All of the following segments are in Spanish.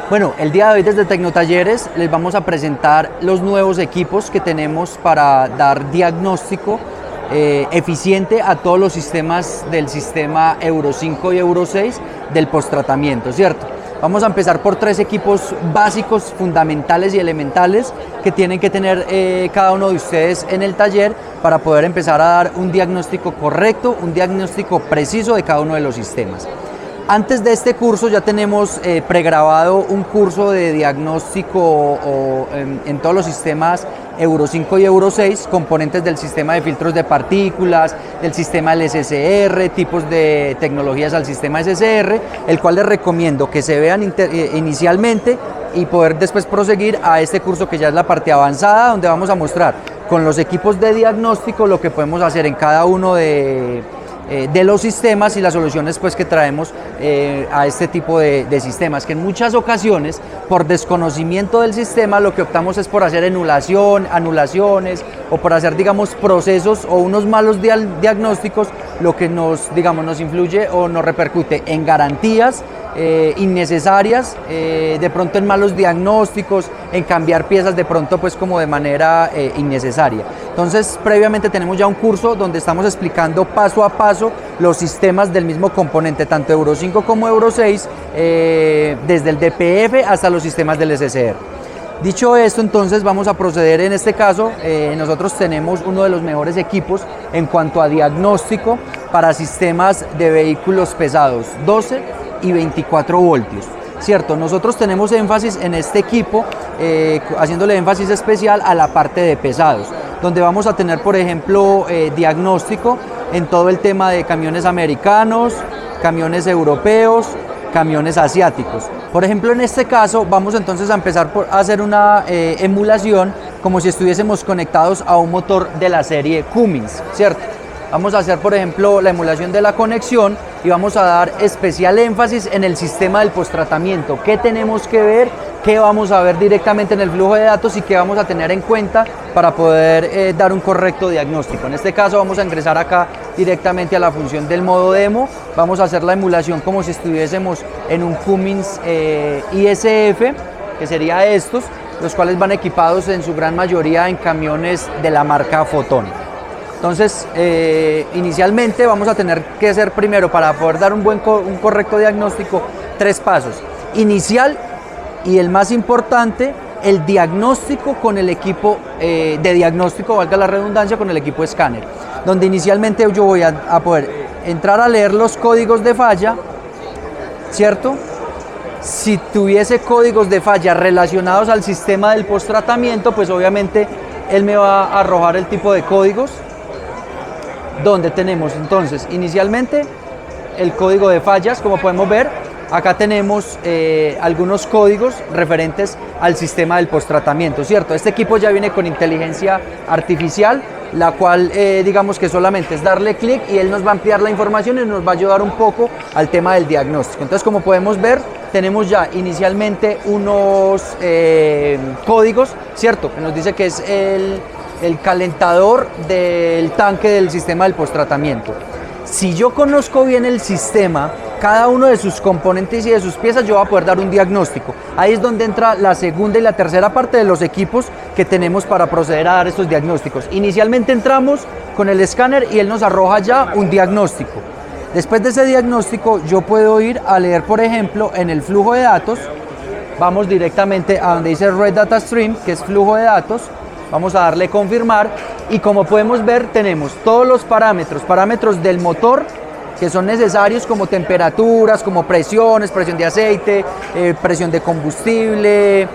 Bueno, el día de hoy desde Tecnotalleres les vamos a presentar los nuevos equipos que tenemos para dar diagnóstico eficiente a todos los sistemas del sistema Euro 5 y Euro 6 del posttratamiento, ¿cierto? Vamos a empezar por tres equipos básicos, fundamentales y elementales que tienen que tener cada uno de ustedes en el taller para poder empezar a dar un diagnóstico correcto, un diagnóstico preciso de cada uno de los sistemas. Antes de este curso ya tenemos pregrabado un curso de diagnóstico en todos los sistemas Euro 5 y Euro 6, componentes del sistema de filtros de partículas, del sistema del SSR, tipos de tecnologías al sistema SSR, el cual les recomiendo que se vean inicialmente y poder después proseguir a este curso que ya es la parte avanzada, donde vamos a mostrar con los equipos de diagnóstico lo que podemos hacer en cada uno de los sistemas y las soluciones pues que traemos a este tipo de sistemas, que en muchas ocasiones por desconocimiento del sistema lo que optamos es por hacer anulaciones o por hacer digamos procesos o unos malos diagnósticos, lo que nos influye o nos repercute en garantías innecesarias, de pronto en malos diagnósticos, en cambiar piezas de pronto pues como de manera innecesaria. Entonces previamente tenemos ya un curso donde estamos explicando paso a paso los sistemas del mismo componente, tanto Euro 5 como Euro 6, desde el DPF hasta los sistemas del SSR. Dicho esto, entonces vamos a proceder en este caso. Nosotros tenemos uno de los mejores equipos en cuanto a diagnóstico para sistemas de vehículos pesados, 12 y 24 voltios, ¿cierto? Nosotros tenemos énfasis en este equipo, haciéndole énfasis especial a la parte de pesados, donde vamos a tener, por ejemplo, diagnóstico en todo el tema de camiones americanos, camiones europeos, camiones asiáticos. Por ejemplo, en este caso vamos entonces a empezar por hacer una emulación como si estuviésemos conectados a un motor de la serie Cummins, ¿cierto? Vamos a hacer, por ejemplo, la emulación de la conexión y vamos a dar especial énfasis en el sistema del posttratamiento. ¿Qué tenemos que ver? ¿Qué vamos a ver directamente en el flujo de datos y qué vamos a tener en cuenta para poder dar un correcto diagnóstico? En este caso vamos a ingresar acá directamente a la función del modo demo. Vamos a hacer la emulación como si estuviésemos en un Cummins ISF, que sería estos, los cuales van equipados en su gran mayoría en camiones de la marca Foton. Entonces, inicialmente vamos a tener que hacer primero, para poder dar un correcto diagnóstico, tres pasos. Inicial y el más importante, el diagnóstico con el equipo de diagnóstico, valga la redundancia, con el equipo escáner, donde inicialmente yo voy a poder entrar a leer los códigos de falla, ¿cierto? Si tuviese códigos de falla relacionados al sistema del posttratamiento, pues obviamente él me va a arrojar el tipo de códigos, donde tenemos entonces inicialmente el código de fallas. Como podemos ver, acá tenemos algunos códigos referentes al sistema del posttratamiento, ¿cierto? Este equipo ya viene con inteligencia artificial, la cual digamos que solamente es darle clic y él nos va a ampliar la información y nos va a ayudar un poco al tema del diagnóstico. Entonces, como podemos ver, tenemos ya inicialmente unos códigos, ¿cierto? Que nos dice que es el calentador del tanque del sistema del posttratamiento. Si yo conozco bien el sistema, cada uno de sus componentes y de sus piezas, yo voy a poder dar un diagnóstico. Ahí es donde entra la segunda y la tercera parte de los equipos que tenemos para proceder a dar estos diagnósticos. Inicialmente entramos con el escáner y él nos arroja ya un diagnóstico. Después de ese diagnóstico, yo puedo ir a leer, por ejemplo, en el flujo de datos. Vamos directamente a donde dice Red Data Stream, que es flujo de datos. Vamos a darle confirmar y como podemos ver tenemos todos los parámetros del motor que son necesarios, como temperaturas, como presiones, presión de aceite, presión de combustible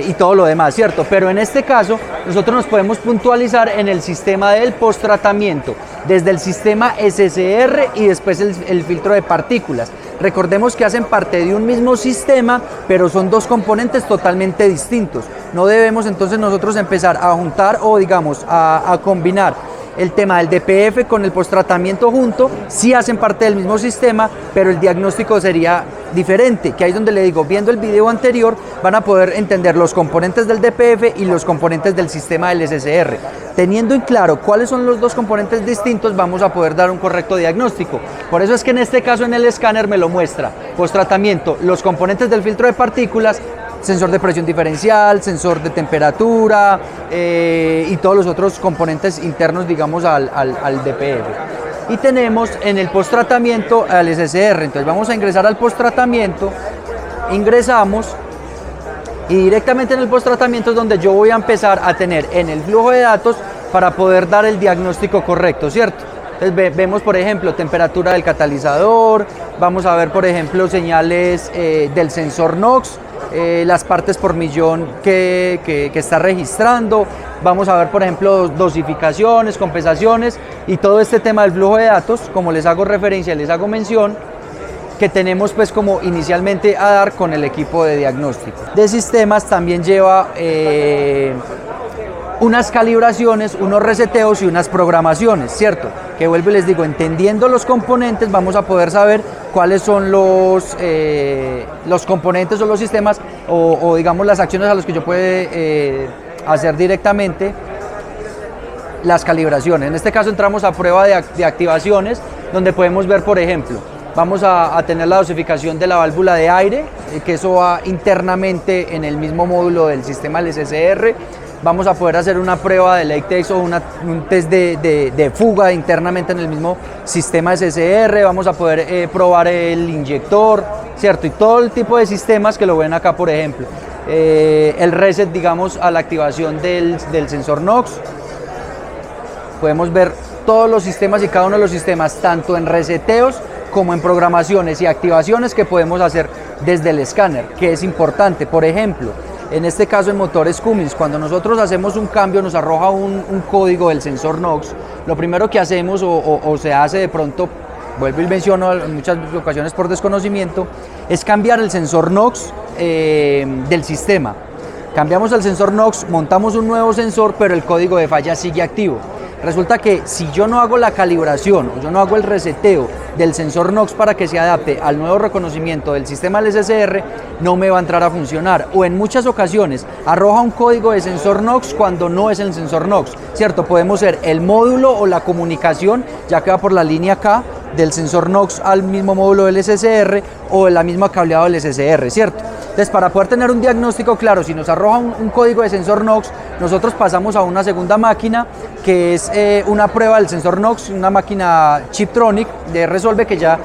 y todo lo demás, ¿cierto? Pero en este caso nosotros nos podemos puntualizar en el sistema del posttratamiento, desde el sistema SSR y después el filtro de partículas. Recordemos que hacen parte de un mismo sistema, pero son dos componentes totalmente distintos. No debemos entonces nosotros empezar a juntar o digamos a combinar el tema del DPF con el posttratamiento junto, sí hacen parte del mismo sistema, pero el diagnóstico sería diferente, que ahí es donde le digo, viendo el video anterior van a poder entender los componentes del DPF y los componentes del sistema del SSR. Teniendo en claro cuáles son los dos componentes distintos, vamos a poder dar un correcto diagnóstico. Por eso es que en este caso en el escáner me lo muestra, posttratamiento, los componentes del filtro de partículas, sensor de presión diferencial, sensor de temperatura y todos los otros componentes internos, digamos, al DPF. Y tenemos en el posttratamiento al SSR, entonces vamos a ingresar al posttratamiento, ingresamos y directamente en el posttratamiento es donde yo voy a empezar a tener en el flujo de datos para poder dar el diagnóstico correcto, ¿cierto? Entonces vemos, por ejemplo, temperatura del catalizador, vamos a ver, por ejemplo, señales del sensor NOx, las partes por millón que está registrando, vamos a ver, por ejemplo, dosificaciones, compensaciones y todo este tema del flujo de datos, como les hago referencia, les hago mención, que tenemos pues como inicialmente a dar con el equipo de diagnóstico. De sistemas también lleva unas calibraciones, unos reseteos y unas programaciones, ¿cierto? Que vuelvo y les digo, entendiendo los componentes vamos a poder saber cuáles son los componentes o los sistemas o digamos las acciones a las que yo puedo hacer directamente las calibraciones. En este caso entramos a prueba de activaciones, donde podemos ver, por ejemplo, vamos a tener la dosificación de la válvula de aire, que eso va internamente en el mismo módulo del sistema del SSR. Vamos a poder hacer una prueba de leak test o un test de fuga internamente en el mismo sistema SSR. Vamos a poder probar el inyector, ¿cierto? Y todo el tipo de sistemas que lo ven acá, por ejemplo. El reset, digamos, a la activación del sensor NOx. Podemos ver todos los sistemas y cada uno de los sistemas, tanto en reseteos como en programaciones y activaciones que podemos hacer desde el escáner, que es importante. Por ejemplo, en este caso en motores Cummins, cuando nosotros hacemos un cambio nos arroja un código del sensor NOx, lo primero que hacemos o se hace de pronto, vuelvo y menciono en muchas ocasiones por desconocimiento, es cambiar el sensor NOx del sistema. Cambiamos el sensor NOx, montamos un nuevo sensor, pero el código de falla sigue activo. Resulta que si yo no hago la calibración o yo no hago el reseteo del sensor NOx para que se adapte al nuevo reconocimiento del sistema del SSR, no me va a entrar a funcionar. O en muchas ocasiones arroja un código de sensor NOx cuando no es el sensor NOx, ¿cierto? Podemos ser el módulo o la comunicación, ya que va por la línea K del sensor NOx al mismo módulo del SSR o la misma cableado del SSR, ¿cierto? Entonces, para poder tener un diagnóstico claro, si nos arroja un código de sensor NOx, nosotros pasamos a una segunda máquina que es una prueba del sensor NOx, una máquina Chiptronic de Resolve que ya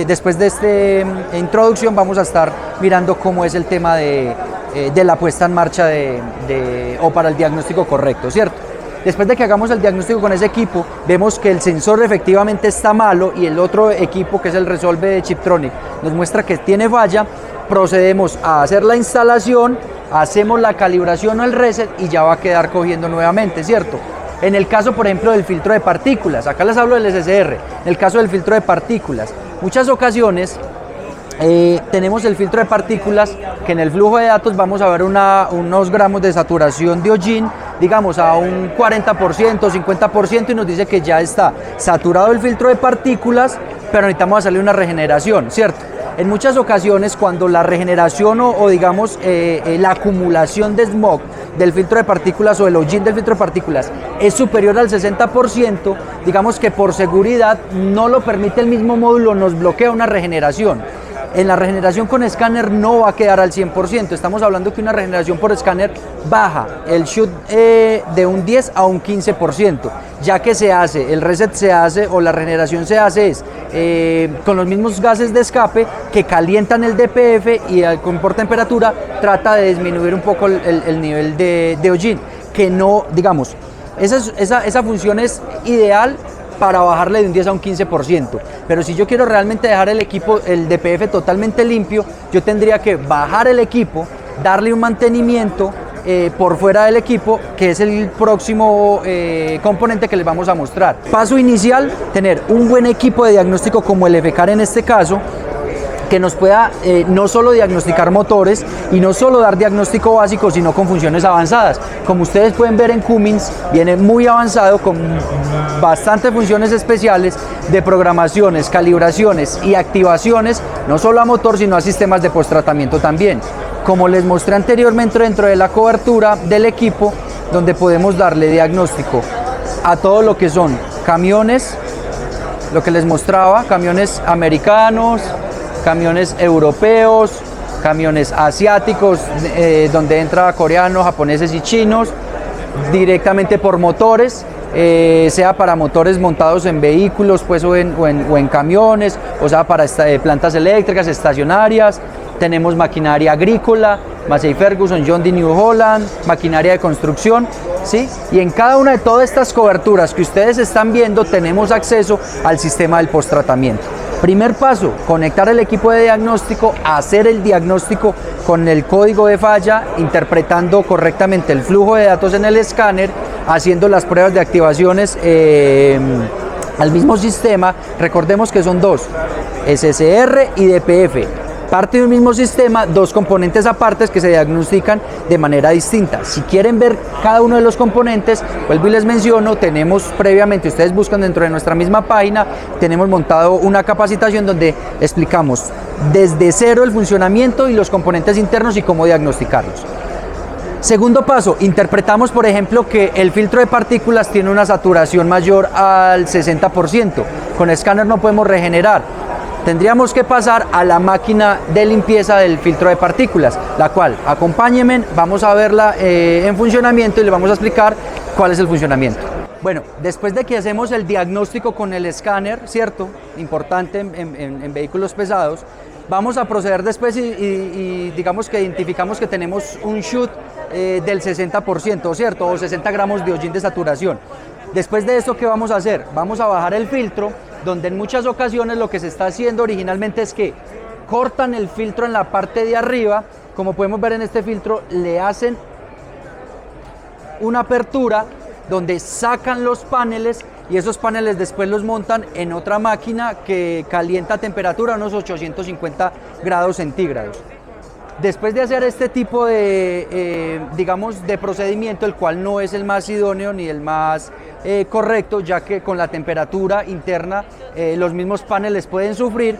después de esta introducción vamos a estar mirando cómo es el tema de la puesta en marcha o para el diagnóstico correcto, ¿cierto? Después de que hagamos el diagnóstico con ese equipo, vemos que el sensor efectivamente está malo y el otro equipo, que es el Resolve de Chiptronic, nos muestra que tiene falla. Procedemos a hacer la instalación, hacemos la calibración o el reset y ya va a quedar cogiendo nuevamente, ¿cierto? En el caso, por ejemplo, del filtro de partículas, acá les hablo del SSR, en el caso del filtro de partículas, muchas ocasiones tenemos el filtro de partículas que en el flujo de datos vamos a ver unos gramos de saturación de hollín, digamos a un 40%, 50% y nos dice que ya está saturado el filtro de partículas, pero necesitamos hacerle una regeneración, ¿cierto? En muchas ocasiones cuando la regeneración o digamos la acumulación de smog del filtro de partículas o el hollín del filtro de partículas es superior al 60%, digamos que por seguridad no lo permite el mismo módulo, nos bloquea una regeneración. En la regeneración con escáner no va a quedar al 100%, estamos hablando que una regeneración por escáner baja el shoot de un 10 a un 15%, ya que se hace, el reset se hace o la regeneración se hace con los mismos gases de escape que calientan el DPF y por temperatura trata de disminuir un poco el nivel de hollín, que no, digamos, esa función es ideal para bajarle de un 10 a un 15%, pero si yo quiero realmente dejar el equipo, el DPF totalmente limpio, yo tendría que bajar el equipo, darle un mantenimiento por fuera del equipo, que es el próximo componente que les vamos a mostrar. Paso inicial, tener un buen equipo de diagnóstico como el FCAR en este caso, que nos pueda no solo diagnosticar motores y no solo dar diagnóstico básico, sino con funciones avanzadas. Como ustedes pueden ver en Cummins, viene muy avanzado con bastantes funciones especiales de programaciones, calibraciones y activaciones, no solo a motor, sino a sistemas de posttratamiento también. Como les mostré anteriormente dentro de la cobertura del equipo, donde podemos darle diagnóstico a todo lo que son camiones, lo que les mostraba, camiones americanos, camiones europeos, camiones asiáticos, donde entra coreanos, japoneses y chinos, directamente por motores, sea para motores montados en vehículos pues, o en camiones, o sea para plantas eléctricas, estacionarias. Tenemos maquinaria agrícola, Massey Ferguson, John Deere New Holland, maquinaria de construcción, ¿sí? Y en cada una de todas estas coberturas que ustedes están viendo tenemos acceso al sistema del posttratamiento. Primer paso, conectar el equipo de diagnóstico, hacer el diagnóstico con el código de falla, interpretando correctamente el flujo de datos en el escáner, haciendo las pruebas de activaciones al mismo sistema. Recordemos que son dos, SSR y DPF. Parte de un mismo sistema, dos componentes apartes que se diagnostican de manera distinta. Si quieren ver cada uno de los componentes, vuelvo y les menciono, tenemos previamente, ustedes buscan dentro de nuestra misma página, tenemos montado una capacitación donde explicamos desde cero el funcionamiento y los componentes internos y cómo diagnosticarlos. Segundo paso, interpretamos por ejemplo que el filtro de partículas tiene una saturación mayor al 60%. Con escáner no podemos regenerar. Tendríamos que pasar a la máquina de limpieza del filtro de partículas, la cual, acompáñenme, vamos a verla en funcionamiento y les vamos a explicar cuál es el funcionamiento. Bueno, después de que hacemos el diagnóstico con el escáner, ¿cierto? Importante en vehículos pesados, vamos a proceder después y digamos que identificamos que tenemos un shoot del 60%, ¿cierto? O 60 gramos de hollín de saturación. Después de esto, ¿qué vamos a hacer? Vamos a bajar el filtro, donde en muchas ocasiones lo que se está haciendo originalmente es que cortan el filtro en la parte de arriba, como podemos ver en este filtro, le hacen una apertura donde sacan los paneles y esos paneles después los montan en otra máquina que calienta a temperatura a unos 850 grados centígrados. Después de hacer este tipo de, digamos, de procedimiento, el cual no es el más idóneo ni el más correcto, ya que con la temperatura interna los mismos paneles pueden sufrir,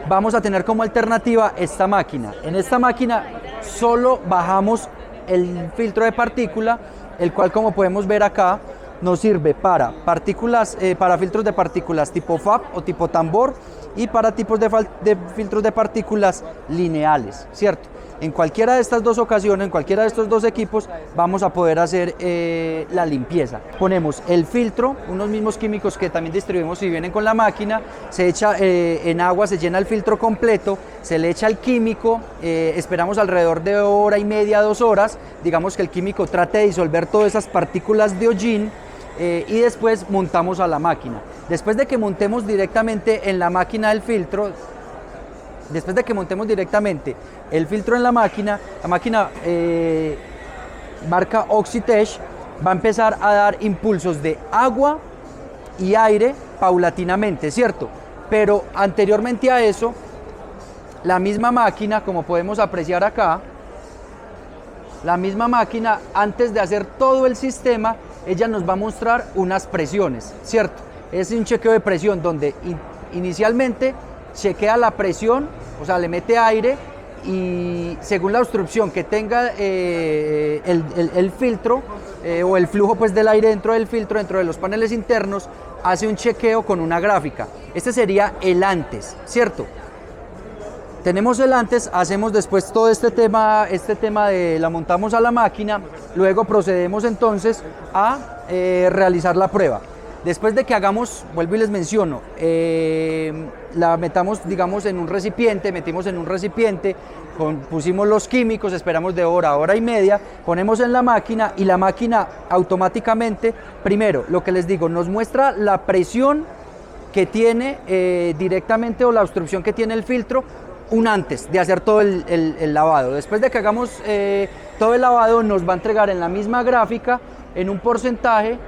vamos a tener como alternativa esta máquina. En esta máquina solo bajamos el filtro de partícula, el cual, como podemos ver acá, nos sirve para partículas, para filtros de partículas tipo FAB o tipo tambor y para tipos de filtros de partículas lineales, ¿cierto? En cualquiera de estas dos ocasiones, en cualquiera de estos dos equipos, vamos a poder hacer la limpieza. Ponemos el filtro, unos mismos químicos que también distribuimos y vienen con la máquina, se echa en agua, se llena el filtro completo, se le echa el químico, esperamos alrededor de hora y media, 2 horas, digamos que el químico trate de disolver todas esas partículas de hollín, y después montamos a la máquina. Después de que montemos directamente en la máquina del filtro, después de que montemos directamente el filtro en la máquina marca Oxitec va a empezar a dar impulsos de agua y aire paulatinamente, ¿cierto? Pero anteriormente a eso, la misma máquina, como podemos apreciar acá, la misma máquina, antes de hacer todo el sistema, ella nos va a mostrar unas presiones, ¿cierto? Es un chequeo de presión donde inicialmente chequea la presión, o sea, le mete aire y según la obstrucción que tenga el filtro o el flujo pues, del aire dentro del filtro, dentro de los paneles internos, hace un chequeo con una gráfica. Este sería el antes, ¿cierto? Tenemos el antes, hacemos después todo este tema de la montamos a la máquina, luego procedemos entonces a realizar la prueba. Después de que hagamos, vuelvo y les menciono, la metamos, digamos, en un recipiente, pusimos los químicos, esperamos de hora a hora y media, ponemos en la máquina y la máquina automáticamente, primero, lo que les digo, nos muestra la presión que tiene directamente o la obstrucción que tiene el filtro, un antes de hacer todo el lavado. Después de que hagamos todo el lavado, nos va a entregar en la misma gráfica, en un porcentaje,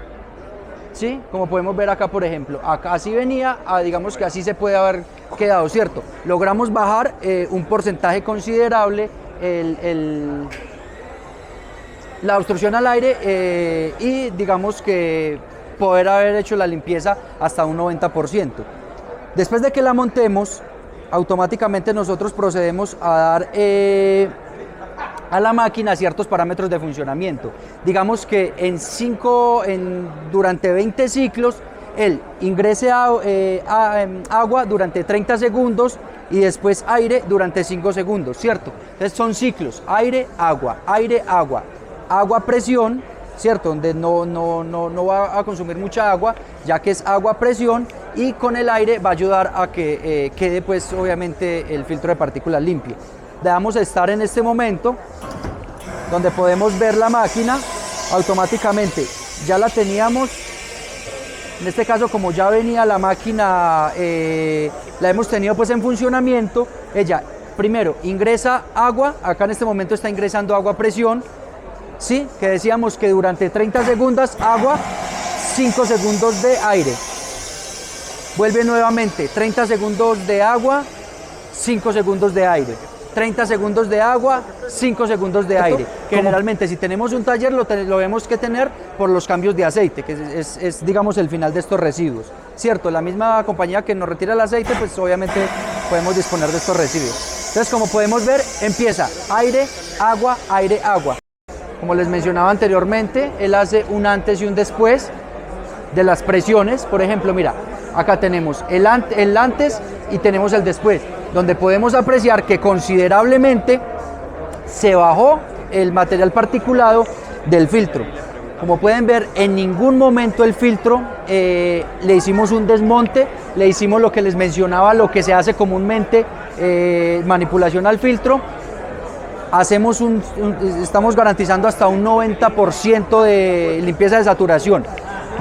¿sí? Como podemos ver acá, por ejemplo, acá así venía, digamos que así se puede haber quedado, ¿cierto? Logramos bajar un porcentaje considerable la obstrucción al aire y digamos que poder haber hecho la limpieza hasta un 90%. Después de que la montemos, automáticamente nosotros procedemos a dar a la máquina ciertos parámetros de funcionamiento. Digamos que durante 20 ciclos, él ingrese agua durante 30 segundos y después aire durante 5 segundos, ¿cierto? Entonces son ciclos, aire, agua, agua, presión, ¿cierto? Donde no va a consumir mucha agua, ya que es agua, presión, y con el aire va a ayudar a que quede pues obviamente el filtro de partículas limpio. Debemos estar en este momento donde podemos ver la máquina automáticamente. Ya la teníamos, en este caso como ya venía la máquina, la hemos tenido pues en funcionamiento. Ella primero ingresa agua, acá en este momento está ingresando agua a presión, ¿sí? Que decíamos que durante 30 segundos agua, 5 segundos de aire. Vuelve nuevamente, 30 segundos de agua, 5 segundos de aire. 30 segundos de agua, 5 segundos de aire. Generalmente si tenemos un taller lo vemos que tener por los cambios de aceite, que es digamos el final de estos residuos, ¿cierto? La misma compañía que nos retira el aceite, pues obviamente podemos disponer de estos residuos. Entonces, como podemos ver, empieza aire, agua, aire, agua. Como les mencionaba anteriormente, él hace un antes y un después de las presiones. Por ejemplo, mira, acá tenemos el antes y tenemos el después, donde podemos apreciar que considerablemente se bajó el material particulado del filtro. Como pueden ver, en ningún momento el filtro le hicimos un desmonte, le hicimos lo que les mencionaba, lo que se hace comúnmente, manipulación al filtro. Estamos garantizando hasta un 90% de limpieza de saturación.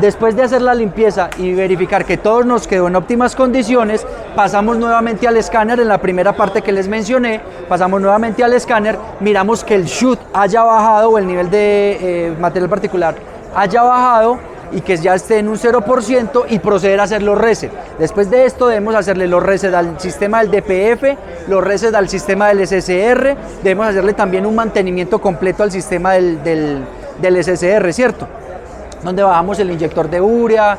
Después de hacer la limpieza y verificar que todo nos quedó en óptimas condiciones, pasamos nuevamente al escáner. En la primera parte que les mencioné, pasamos nuevamente al escáner, miramos que el shoot haya bajado o el nivel de material particular haya bajado y que ya esté en un 0% y proceder a hacer los reset. Después de esto debemos hacerle los reset al sistema del DPF, los reset al sistema del SSR, debemos hacerle también un mantenimiento completo al sistema del SSR, ¿cierto? Donde bajamos el inyector de urea,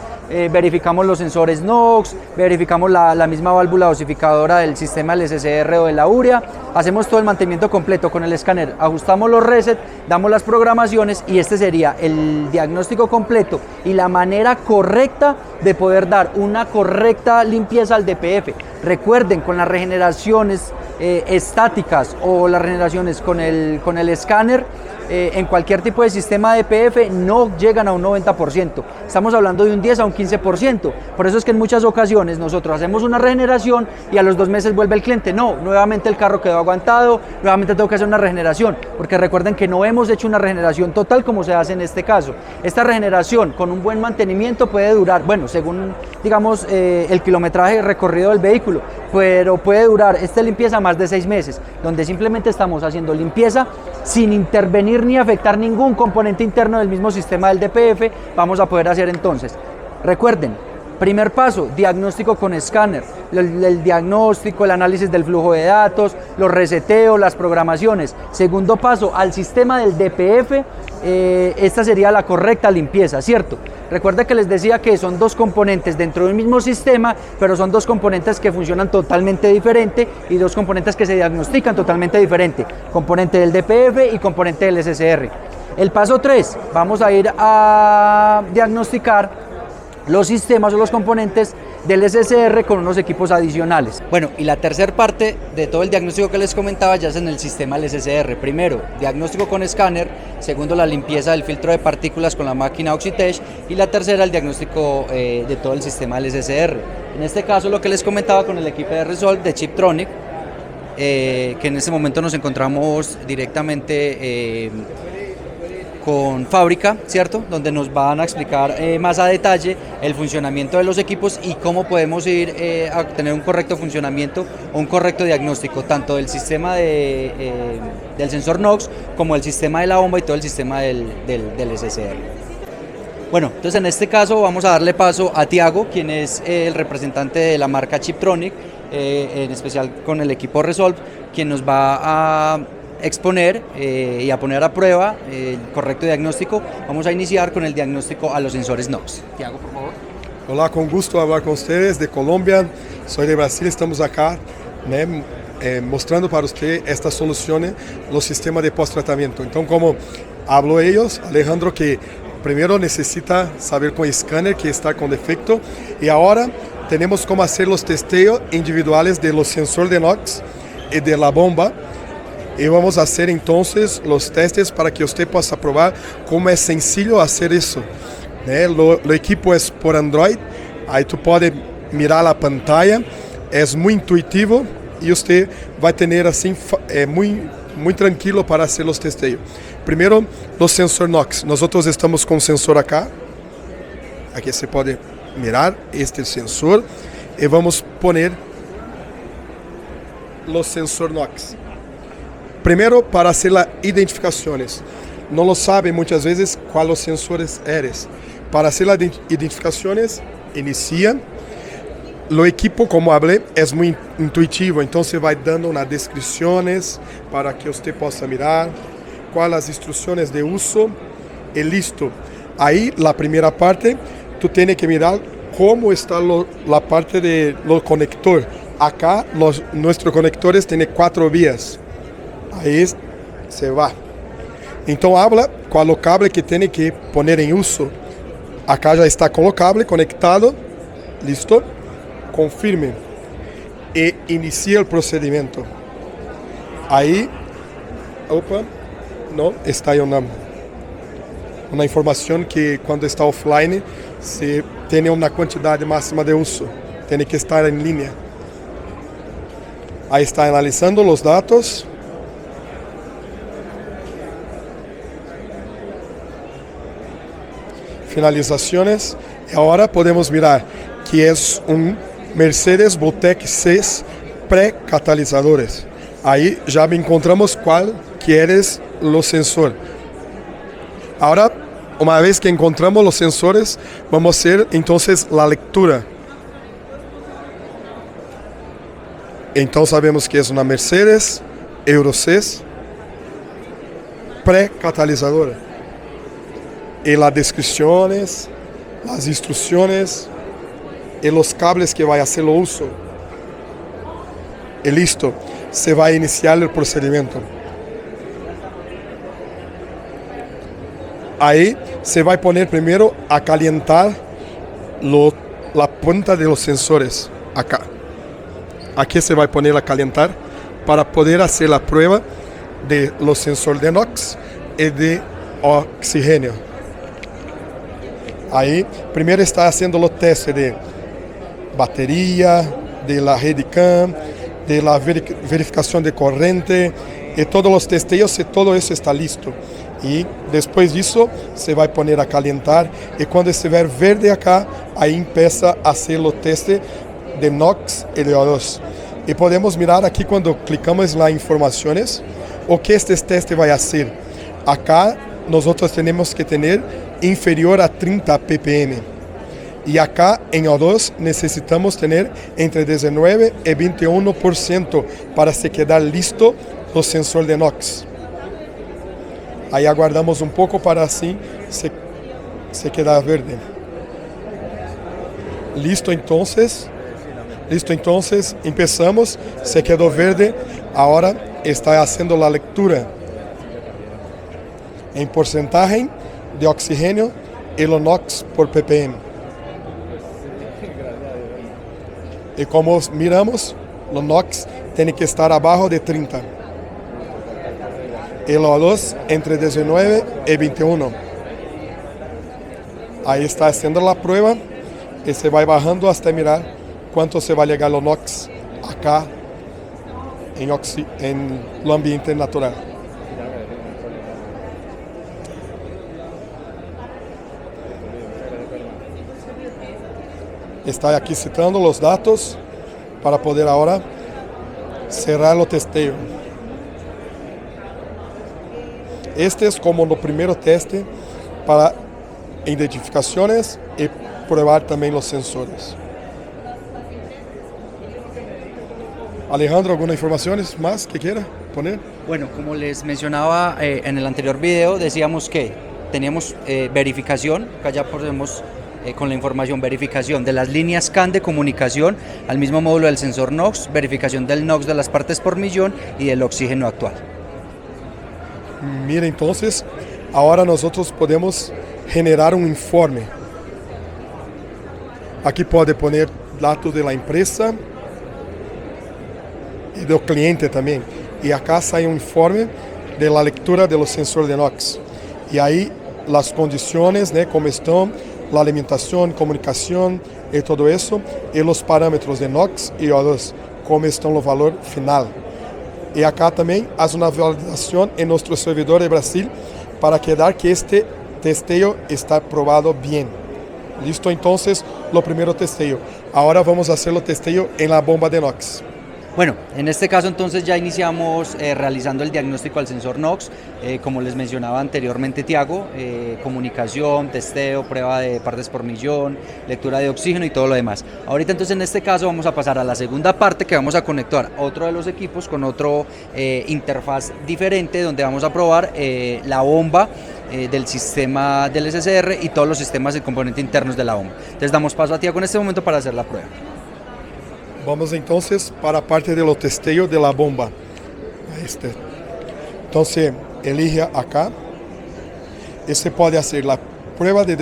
verificamos los sensores NOx, verificamos la misma válvula dosificadora del sistema del SSR o de la urea, hacemos todo el mantenimiento completo con el escáner, ajustamos los resets, damos las programaciones y este sería el diagnóstico completo y la manera correcta de poder dar una correcta limpieza al DPF. Recuerden, con las regeneraciones estáticas o las regeneraciones con el escáner, en cualquier tipo de sistema de DPF no llegan a un 90%, estamos hablando de un 10 a un 15%, por eso es que en muchas ocasiones nosotros hacemos una regeneración y a los 2 meses vuelve el cliente, no, nuevamente el carro quedó aguantado, nuevamente tengo que hacer una regeneración, porque recuerden que no hemos hecho una regeneración total como se hace en este caso. Esta regeneración con un buen mantenimiento puede durar, bueno, según digamos el kilometraje recorrido del vehículo, pero puede durar esta limpieza más de 6 meses, donde simplemente estamos haciendo limpieza sin intervenir ni afectar ningún componente interno del mismo sistema del DPF. Vamos a poder hacer entonces, recuerden, primer paso, diagnóstico con escáner, el diagnóstico, el análisis del flujo de datos, los reseteos, las programaciones. Segundo paso, al sistema del DPF, esta sería la correcta limpieza, ¿cierto? Recuerda que les decía que son 2 componentes dentro del mismo sistema, pero son 2 componentes que funcionan totalmente diferente y 2 componentes que se diagnostican totalmente diferente, componente del DPF y componente del SSR. El paso 3, vamos a ir a diagnosticar los sistemas o los componentes del SSR con unos equipos adicionales. Bueno, y la tercera parte de todo el diagnóstico que les comentaba ya es en el sistema del SSR. Primero, diagnóstico con escáner. Segundo, la limpieza del filtro de partículas con la máquina Oxitec. Y la tercera, el diagnóstico de todo el sistema del SSR. En este caso, lo que les comentaba con el equipo de Resolve de Chiptronic, que en este momento nos encontramos directamente con fábrica, ¿cierto? Donde nos van a explicar más a detalle el funcionamiento de los equipos y cómo podemos ir a tener un correcto funcionamiento o un correcto diagnóstico tanto del sistema del sensor NOx como el sistema de la bomba y todo el sistema del SSR. Bueno, entonces en este caso vamos a darle paso a Tiago, quien es el representante de la marca Chiptronic. en especial con el equipo Resolve, quien nos va a exponer y a poner a prueba el correcto diagnóstico. Vamos a iniciar con el diagnóstico a los sensores NOx. Tiago, por favor. Olá, com gusto hablar com vocês de Colômbia. Sou de Brasil, estamos acá, mostrando para você esta solução no sistema de pós-tratamento. Então, como habló ellos, Alejandro, que primeiro necessita saber com o scanner que está com defecto, e agora temos como fazer os testeos individuais de los sensores de NOx e de la bomba. E vamos fazer então os testes para que você possa provar como é sencillo fazer isso. O equipo é por Android, aí tu pode mirar a pantalla, é muito intuitivo e você vai ter assim muito tranquilo para fazer os testeios. Primeiro, o sensor NOx. Nós estamos com o sensor acá. Aqui você pode mirar este sensor e vamos poner o sensor NOx. Primeiro, para fazer as identificações. Não lo sabe muitas vezes quais os sensores eres. Para hacer las identificaciones, inicia. Lo equipo, como hablé, es muy intuitivo, entonces va dando unas descripciones para que usted pueda mirar cuáles las instrucciones de uso y listo. Ahí, la primera parte, tú tienes que mirar cómo está la parte de los conectores. Acá, nuestros conectores tienen 4 vías. Ahí se va. Entonces, habla cuál es el cable que tiene que poner en uso. Acá já está com o cable conectado, listo, confirme e inicia o procedimento. Aí, não, está aí uma informação que quando está offline, se tem uma quantidade máxima de uso, tem que estar em linha. Aí está analisando os dados. Finalizaciones. Ahora podemos mirar que es un Mercedes Botec 6 pré-catalizadores. Ahí ya encontramos cuál quieres los sensores. Ahora, una vez que encontramos los sensores, vamos a hacer entonces la lectura. Entonces sabemos que es una Mercedes Euro 6 pré-catalizadora. Y las descripciones, las instrucciones y los cables que va a hacer el uso. Y listo, se va a iniciar el procedimiento. Ahí se va a poner primero a calentar la punta de los sensores, acá. Aquí se va a poner a calentar para poder hacer la prueba de los sensores de NOx y de oxígeno. Aí, primeiro está fazendo o teste de bateria, de la rede CAN, de la verificação de corrente, e todos os testeios, e todo isso está listo. E depois disso, se vai poner a calentar, e quando estiver verde acá, aí empieza a fazer o teste de NOx e de O2. E podemos mirar aqui quando clicamos nas informações, o que este teste vai fazer. Acá, nós temos que ter inferior a 30 ppm. E acá em O2 necessitamos ter entre 19 e 21% para se quedar listo o sensor de NOx. Aí aguardamos um pouco para assim se quedar verde. Listo entonces, empezamos, se quedou verde, agora está haciendo la lectura em porcentagem de oxígeno e o NOx por ppm. E como miramos, o NOx tem que estar abaixo de 30. E o O2 entre 19 e 21. Aí está fazendo a prova e se vai bajando até mirar quanto se vai chegar o NOx acá em o ambiente natural. Está aqui citando os dados para poder agora cerrar o testeo. Este é como no primeiro teste para identificações e provar também os sensores. Alejandro, ¿alguna información más que quiera poner? Bueno, como les mencionaba en el anterior video, decíamos que teníamos verificación, acá ya podemos con la información, verificación de las líneas CAN de comunicación al mismo módulo del sensor NOx, verificación del NOx de las partes por millón y del oxígeno actual. Mira, entonces, ahora nosotros podemos generar un informe. Aquí puede poner datos de la empresa y del cliente también. Y acá sale un informe de la lectura de los sensores de NOx. Y ahí las condiciones, ¿no? Cómo están, la alimentación, comunicación y todo eso, y los parámetros de NOx y O2, cómo están los valores final. Y acá también hace una validación en nuestro servidor de Brasil para quedar que este testeo está probado bien. Listo, entonces, lo primero testeo. Ahora vamos a hacer el testeo en la bomba de NOx. Bueno, en este caso entonces ya iniciamos realizando el diagnóstico al sensor NOx, como les mencionaba anteriormente Tiago, comunicación, testeo, prueba de partes por millón, lectura de oxígeno y todo lo demás. Ahorita entonces en este caso vamos a pasar a la segunda parte, que vamos a conectar otro de los equipos con otro interfaz diferente, donde vamos a probar la bomba del sistema del SCR y todos los sistemas y componentes internos de la bomba. Entonces damos paso a Tiago en este momento para hacer la prueba. Vamos entonces para a parte do testeo de la bomba. Entonces, elige acá. E você pode fazer a prueba de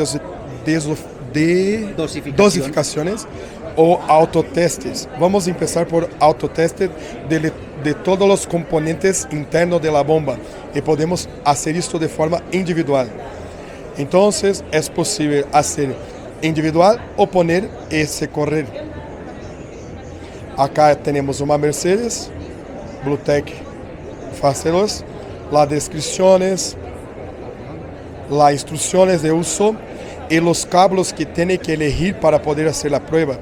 dosificaciones ou autotestes. Vamos começar por autoteste de todos os componentes internos de la bomba. E podemos fazer isto de forma individual. Então, é possível fazer individual ou poner esse correr. Acá temos uma Mercedes, Bluetech Facelos, las descripciones, las instrucciones de uso y los cables que tiene que elegir para poder hacer la prueba.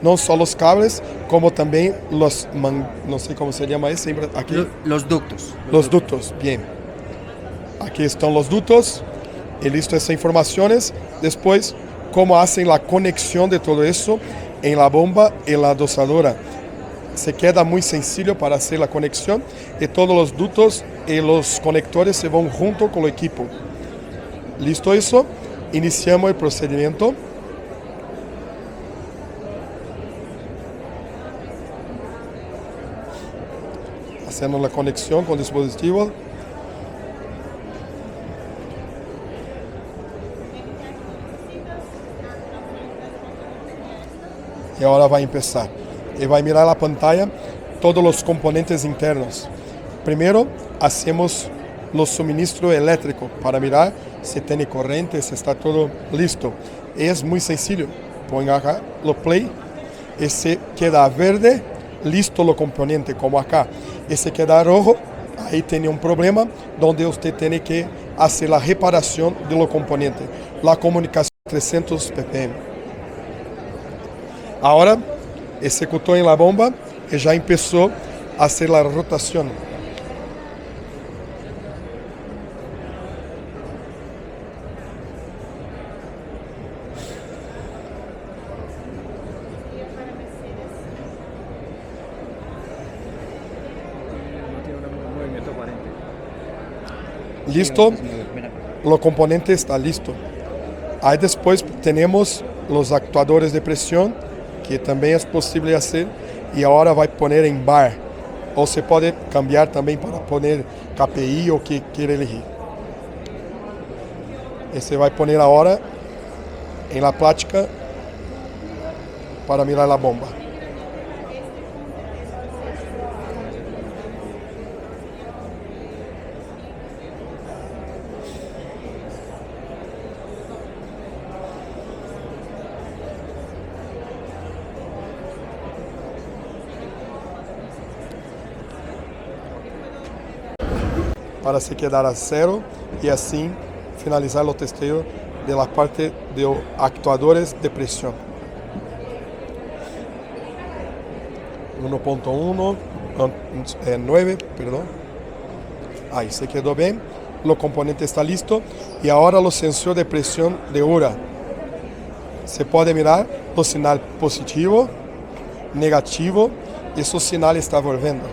No solo los cables, como también los, no sé cómo se llama ese, aquí. Los ductos. Los ductos, bien. Aquí están los ductos y listo esas informaciones. Después, cómo hacen la conexión de todo eso en la bomba y la dosadora. Se queda muy sencillo para hacer la conexión y todos los ductos y los conectores se van junto con el equipo. ¿Listo eso? Iniciamos el procedimiento. Haciendo la conexión con el dispositivo. Y ahora va a empezar. Y va a mirar la pantalla todos los componentes internos. Primero hacemos los suministros eléctricos para mirar si tiene corriente, si está todo listo. Es muy sencillo. Pon acá lo play y se queda verde, listo los componentes, como acá. Y se queda rojo, ahí tiene un problema donde usted tiene que hacer la reparación de los componentes. La comunicación 300 ppm. Ahora executó en la bomba y ya empezó a hacer la rotación. Listo, los componentes está listo. Ahí después tenemos los actuadores de presión, que também é possível fazer, e agora vai poner em bar. Ou você pode cambiar também para poner KPI ou que queira elegir. E você vai poner agora em la plática para mirar a bomba. Para se quedar a cero e assim finalizar o testeo de la parte de actuadores de presión. 1.1, 9, perdón. Ahí se quedó bien. Los componentes está listo. Y ahora los sensores de presión de URA. Se puede mirar los señal positivo, negativo ese sinal está volviendo.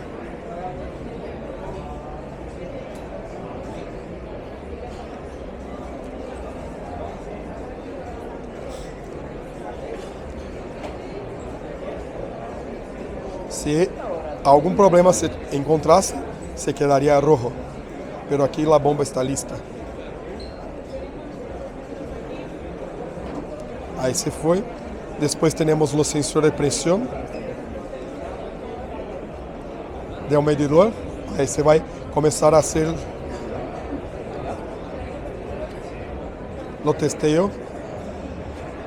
Si algún problema se encontrase, se quedaría rojo, pero aquí la bomba está lista. Ahí se fue. Después tenemos los sensores de presión del medidor. Ahí se va a comenzar a hacer los testeos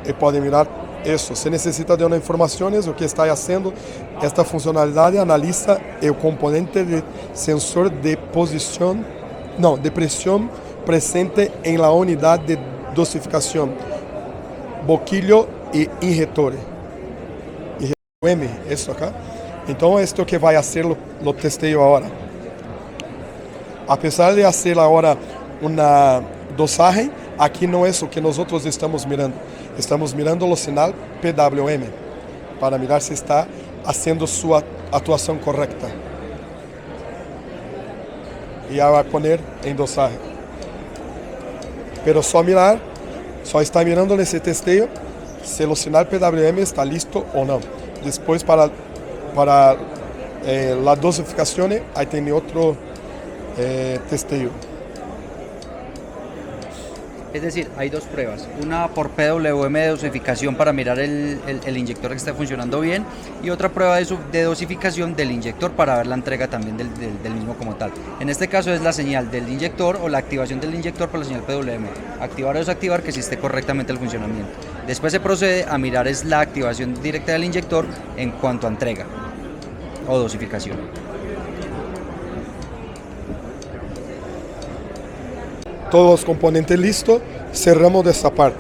y puede mirar eso. Se necesita de unas informaciones, o que está haciendo esta funcionalidad, analiza el componente de sensor de posición, no, de presión presente en la unidad de dosificación, boquillo y injetores. M, eso acá. Então, esto que vai hacer lo testeo ahora. A pesar de hacer ahora una dosaje, aquí no es lo que nosotros estamos mirando. Estamos mirando los sinal PWM para mirar si está haciendo su actuación correcta. Y ya va a poner en dosaje. Pero só mirar, só está mirando nesse testeo si el sinal PWM está listo o no. Después para la dosificación, ahí tiene otro testeo. Es decir, hay dos pruebas, una por PWM de dosificación para mirar el inyector que esté funcionando bien, y otra prueba de dosificación del inyector para ver la entrega también del mismo como tal. En este caso es la señal del inyector o la activación del inyector por la señal PWM, activar o desactivar que sí esté correctamente el funcionamiento. Después se procede a mirar es la activación directa del inyector en cuanto a entrega o dosificación. Todos los componentes listos, cerramos de esta parte.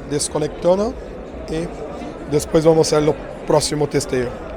Desconectando y después vamos a hacer el próximo testeo.